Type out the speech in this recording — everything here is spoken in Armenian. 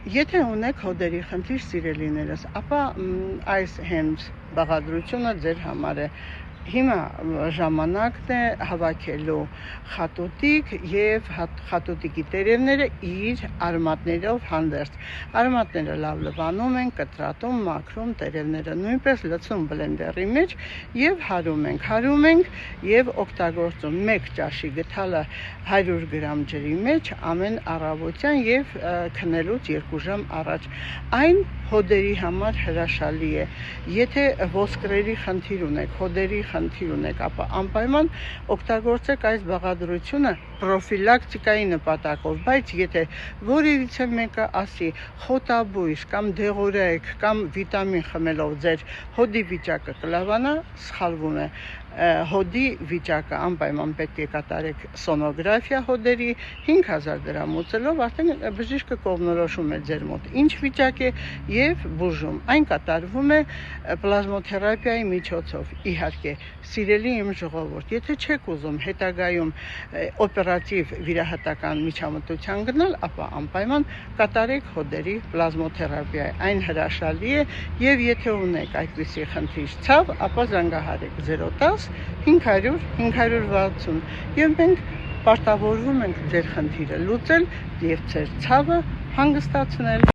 Եթե ունեք հոդերի խնդիր սիրելիներս, ապա այս հենց բաղադրությունը ձեր համար է։ Հիմա ժամանակն է հավաքելու խատուտիկ եւ խատուտիկի տերևները իր արմատներով հանդերձ։ Արմատները լավ լվանում են, կտրատում, մաքրում, տերևները նույնպես լցում բլենդերի մեջ եւ հարում ենք եւ օգտագործում 1 ճաշի գթալը 100 գրամ ջրի մեջ ամեն առավոտյան եւ քնելուց 2 ժամ առաջ։ Այն հոդերի համար հրաշալի է։ Եթե ոսկրերի խնդիր ունեք, հոդերի խնդիր ունեք, ապա անպայման օգտագործեք այս բաղադրությունը պրոֆիլակտիկայի նպատակով, բայց եթե որևիցե մեկը ասի խոտաբույս կամ դեղորայք կամ վիտամին խմելով ձեր հոդի վիճակը կլավանա, սխալվում է։ Հոդի վիճակը անպայման պետք է կատարեք սոնոգրաֆիա հոդերի 5000 դրամ ուծելով, արդեն բժիշկը կողմնորոշում է ձեր մոտ ինչ վիճակ է եւ բուժում։ Այն կատարվում է պլազմոթերապիայի միջոցով։ Իհարկե, սիրելի իմ ժողովուրդ, եթե չեք ուզում հետագայում օպերատիվ վիրահատական միջամտության գնալ, ապա անպայման կատարեք հոդերի պլազմոթերապիա։ Այն հրաշալի է եւ եթե ունեք այդպիսի խնդիր ցավ, ապա զանգահարեք 010 500 560 եւ մենք պարտավորվում ենք ձեր խնդիրը լուծել եւ ձեր ցավը հանգստացնել։